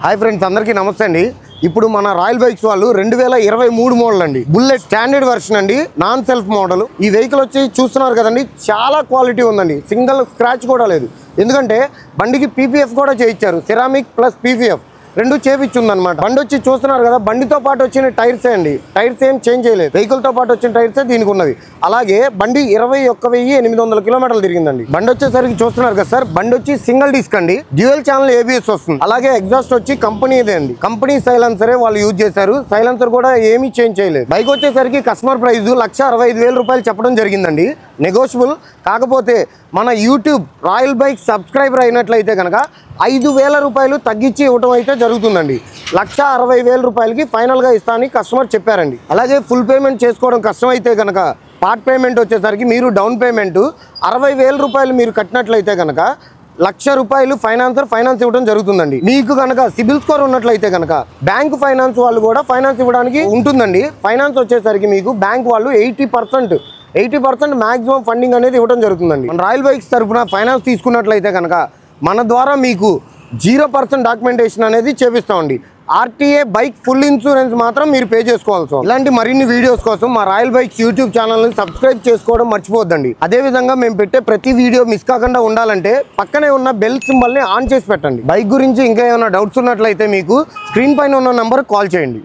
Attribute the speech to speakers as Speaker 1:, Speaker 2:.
Speaker 1: Hi friends, అందరికీ నమస్తే అండి. ఇప్పుడు మన రాయల్ బైక్స్ వాళ్ళు 2023 మోడల్ అండి, బుల్లెట్ స్టాండర్డ్ వర్షన్ అండి, నాన్ సెల్ఫ్ మోడల్. ఈ వెహికల్ వచ్చి చూస్తున్నారు కదండి, చాలా క్వాలిటీ ఉందండి, సింగిల్ స్క్రాచ్ కూడా లేదు. ఎందుకంటే బండికి పీపీఎఫ్ కూడా చేయించారు, సిరామిక్ ప్లస్ పీపీఎఫ్ రెండు చేపించుందనమాట. బండి వచ్చి చూస్తున్నారు కదా, బండితో పాటు వచ్చిన టైర్సే అండి, టైర్స్ ఏం చేంజ్ చేయలేదు, వెహికల్ తో పాటు వచ్చిన టైర్సే దీనికి ఉన్నది. అలాగే బండి 21,800 కిలోమీటర్లు తిరిగిందండి. బండి వచ్చేసరికి చూస్తున్నారు కదా సార్, బండి వచ్చి సింగిల్ డిస్క్ అండి, డ్యూయల్ ఛానల్ ఏబిఎస్ వస్తుంది. అలాగే ఎగ్జాస్ట్ వచ్చి కంపెనీదే అండి, కంపెనీ సైలెన్సరే వాళ్ళు యూజ్ చేశారు, సైలెన్సర్ కూడా ఏమీ చేంజ్ చేయలేదు. బైక్ వచ్చేసరికి కస్టమర్ ప్రైస్ 1,65,000 రూపాయలు చెప్పడం జరిగిందండి, నెగోషియబుల్. కాకపోతే మన యూట్యూబ్ రాయల్ బైక్ సబ్స్క్రైబర్ అయినట్లయితే కనుక 5,000 రూపాయలు తగ్గించి ఇవ్వడం అయితే జరుగుతుందండి. 1,60,000 రూపాయలకి ఫైనల్గా ఇస్తానని కస్టమర్ చెప్పారండి. అలాగే ఫుల్ పేమెంట్ చేసుకోవడం కష్టం అయితే కనుక పార్ట్ పేమెంట్ వచ్చేసరికి మీరు డౌన్ పేమెంట్ 60,000 రూపాయలు మీరు కట్టినట్లయితే కనుక 1,00,000 రూపాయలు ఫైనాన్స్ ఇవ్వడం జరుగుతుందండి. మీకు కనుక సిబిల్ స్కోర్ ఉన్నట్లయితే కనుక బ్యాంక్ ఫైనాన్స్ వాళ్ళు కూడా ఫైనాన్స్ ఇవ్వడానికి ఉంటుందండి. ఫైనాన్స్ వచ్చేసరికి మీకు బ్యాంక్ వాళ్ళు 80% మాక్సిమం ఫండింగ్ అనేది ఇవ్వడం జరుగుతుందండి. మన రాయల్ బైక్స్ తరఫున ఫైనాన్స్ తీసుకున్నట్లయితే కనుక మన ద్వారా మీకు 0% డాక్యుమెంటేషన్ అనేది చేపిస్తామండి. ఆర్టీఏ బైక్ ఫుల్ ఇన్సూరెన్స్ మాత్రం మీరు పే చేసుకోవాల్సి. ఇలాంటి మరిన్ని వీడియోస్ కోసం మా రాయల్ బైక్స్ యూట్యూబ్ ఛానల్ని సబ్స్క్రైబ్ చేసుకోవడం మర్చిపోవద్దండి. అదేవిధంగా మేము పెట్టే ప్రతి వీడియో మిస్ కాకుండా ఉండాలంటే పక్కనే ఉన్న బెల్ సింబల్ని ఆన్ చేసి పెట్టండి. బైక్ గురించి ఇంకా ఏమైనా డౌట్స్ ఉన్నట్లయితే మీకు స్క్రీన్ పైన ఉన్న నంబర్ కాల్ చేయండి.